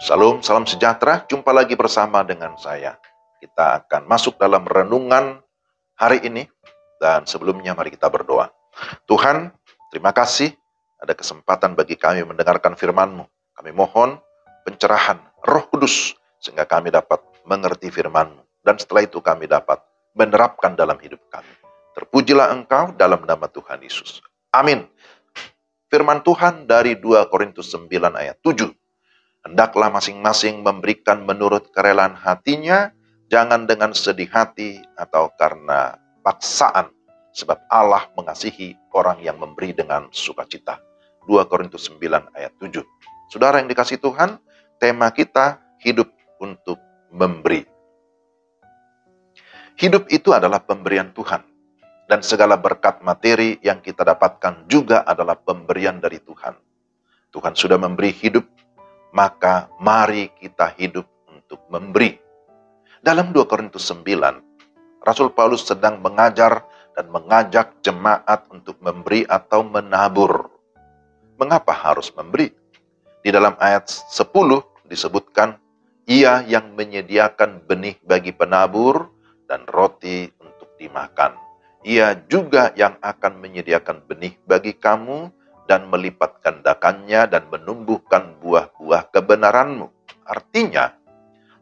Salam, salam sejahtera. Jumpa lagi bersama dengan saya. Kita akan masuk dalam renungan hari ini. Dan sebelumnya mari kita berdoa. Tuhan, terima kasih ada kesempatan bagi kami mendengarkan firman-Mu. Kami mohon pencerahan Roh Kudus sehingga kami dapat mengerti firman-Mu. Dan setelah itu kami dapat menerapkan dalam hidup kami. Terpujilah Engkau dalam nama Tuhan Yesus. Amin. Firman Tuhan dari 2 Korintus 9 ayat 7. Hendaklah masing-masing memberikan menurut kerelaan hatinya, jangan dengan sedih hati atau karena paksaan, sebab Allah mengasihi orang yang memberi dengan sukacita. 2 Korintus 9 ayat 7. Saudara yang dikasihi Tuhan, tema kita hidup untuk memberi. Hidup itu adalah pemberian Tuhan. Dan segala berkat materi yang kita dapatkan juga adalah pemberian dari Tuhan. Tuhan sudah memberi hidup, maka mari kita hidup untuk memberi. Dalam 2 Korintus 9, Rasul Paulus sedang mengajar dan mengajak jemaat untuk memberi atau menabur. Mengapa harus memberi? Di dalam ayat 10 disebutkan, ia yang menyediakan benih bagi penabur dan roti untuk dimakan. Ia juga yang akan menyediakan benih bagi kamu dan melipat gandakannya dan menumbuhkan buah-buah kebenaranmu. Artinya,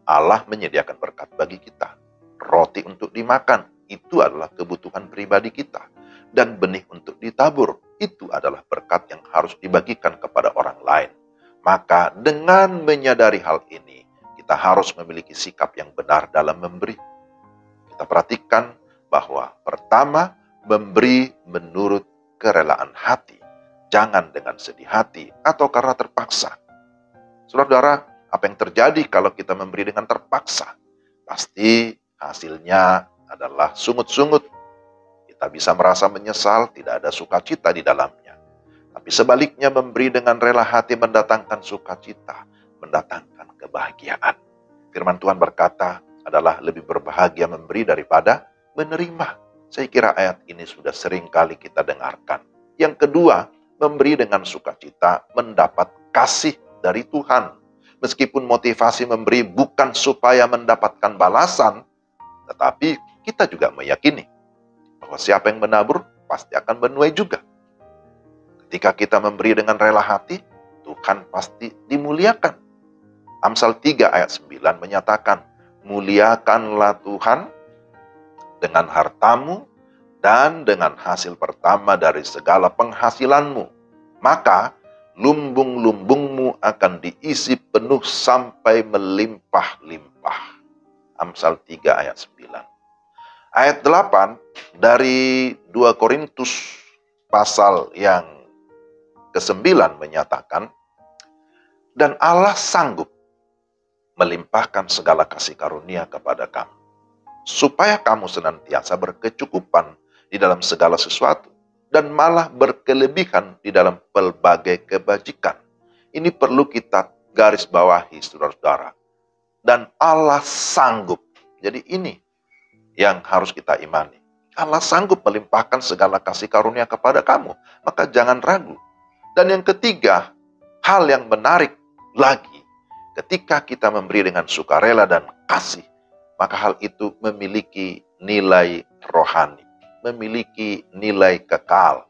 Allah menyediakan berkat bagi kita. Roti untuk dimakan, itu adalah kebutuhan pribadi kita. Dan benih untuk ditabur, itu adalah berkat yang harus dibagikan kepada orang lain. Maka dengan menyadari hal ini, kita harus memiliki sikap yang benar dalam memberi. Kita perhatikan bahwa pertama, memberi menurut kerelaan hati. Jangan dengan sedih hati atau karena terpaksa. Saudara-saudara, apa yang terjadi kalau kita memberi dengan terpaksa? Pasti hasilnya adalah sungut-sungut. Kita bisa merasa menyesal, tidak ada sukacita di dalamnya. Tapi sebaliknya memberi dengan rela hati mendatangkan sukacita, mendatangkan kebahagiaan. Firman Tuhan berkata adalah lebih berbahagia memberi daripada menerima. Saya kira ayat ini sudah sering kali kita dengarkan. Yang kedua, memberi dengan sukacita mendapat kasih dari Tuhan. Meskipun motivasi memberi bukan supaya mendapatkan balasan, tetapi kita juga meyakini bahwa siapa yang menabur pasti akan menuai juga. Ketika kita memberi dengan rela hati, Tuhan pasti dimuliakan. Amsal 3 ayat 9 menyatakan, muliakanlah Tuhan dengan hartamu dan dengan hasil pertama dari segala penghasilanmu. Maka lumbung-lumbungmu akan diisi penuh sampai melimpah-limpah. Amsal 3 ayat 9. Ayat 8 dari 2 Korintus pasal yang ke-9 menyatakan, dan Allah sanggup melimpahkan segala kasih karunia kepada kamu, supaya kamu senantiasa berkecukupan di dalam segala sesuatu, dan malah berkelebihan di dalam pelbagai kebajikan. Ini perlu kita garis bawahi, saudara-saudara. Dan Allah sanggup. Jadi ini yang harus kita imani. Allah sanggup melimpahkan segala kasih karunia kepada kamu. Maka jangan ragu. Dan yang ketiga, hal yang menarik lagi, ketika kita memberi dengan sukarela dan kasih, maka hal itu memiliki nilai rohani, memiliki nilai kekal,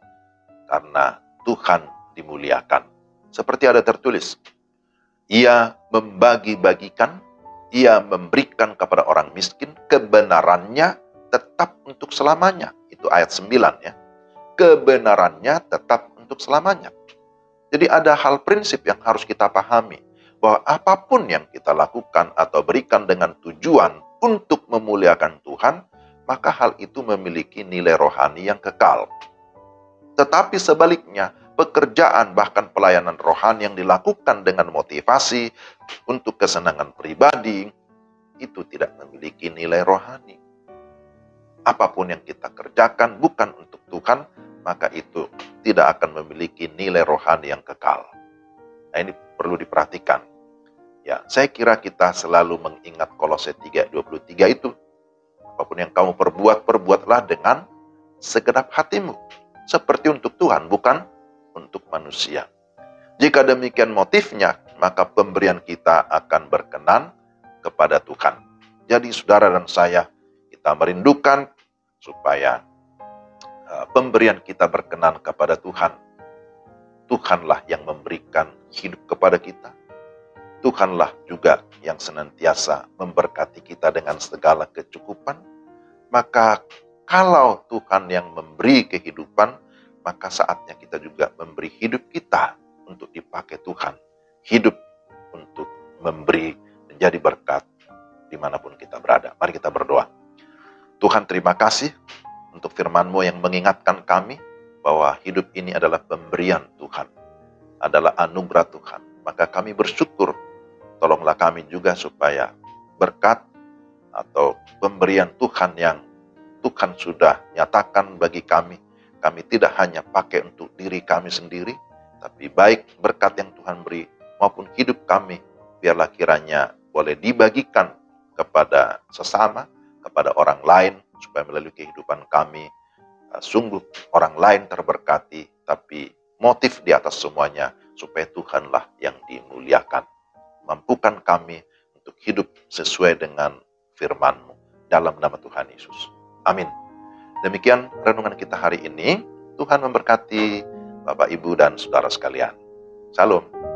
karena Tuhan dimuliakan. Seperti ada tertulis, ia membagi-bagikan, ia memberikan kepada orang miskin, kebenarannya tetap untuk selamanya. Itu ayat 9 ya. Kebenarannya tetap untuk selamanya. Jadi ada hal prinsip yang harus kita pahami, bahwa apapun yang kita lakukan atau berikan dengan tujuan untuk memuliakan Tuhan, maka hal itu memiliki nilai rohani yang kekal. Tetapi sebaliknya, pekerjaan bahkan pelayanan rohani yang dilakukan dengan motivasi untuk kesenangan pribadi, itu tidak memiliki nilai rohani. Apapun yang kita kerjakan bukan untuk Tuhan, maka itu tidak akan memiliki nilai rohani yang kekal. Nah, ini perlu diperhatikan. Ya, saya kira kita selalu mengingat Kolose 3:23 itu. Apapun yang kamu perbuat, perbuatlah dengan segenap hatimu. Seperti untuk Tuhan, bukan untuk manusia. Jika demikian motifnya, maka pemberian kita akan berkenan kepada Tuhan. Jadi saudara dan saya, kita merindukan supaya pemberian kita berkenan kepada Tuhan. Tuhanlah yang memberikan hidup kepada kita. Tuhanlah juga yang senantiasa memberkati kita dengan segala kecukupan. Maka kalau Tuhan yang memberi kehidupan, maka saatnya kita juga memberi hidup kita untuk dipakai Tuhan. Hidup untuk memberi menjadi berkat dimanapun kita berada. Mari kita berdoa. Tuhan, terima kasih untuk firman-Mu yang mengingatkan kami bahwa hidup ini adalah pemberian Tuhan, adalah anugerah Tuhan. Maka kami bersyukur, tolonglah kami juga supaya berkat atau pemberian Tuhan yang Tuhan sudah nyatakan bagi kami tidak hanya pakai untuk diri kami sendiri, tapi baik berkat yang Tuhan beri maupun hidup kami, biarlah kiranya boleh dibagikan kepada sesama, kepada orang lain, supaya melalui kehidupan kami, sungguh orang lain terberkati, tapi motif di atas semuanya, supaya Tuhanlah yang dimuliakan. Mampukan kami untuk hidup sesuai dengan firman-Mu, dalam nama Tuhan Yesus. Amin. Demikian renungan kita hari ini. Tuhan memberkati Bapak, Ibu, dan saudara sekalian. Salam.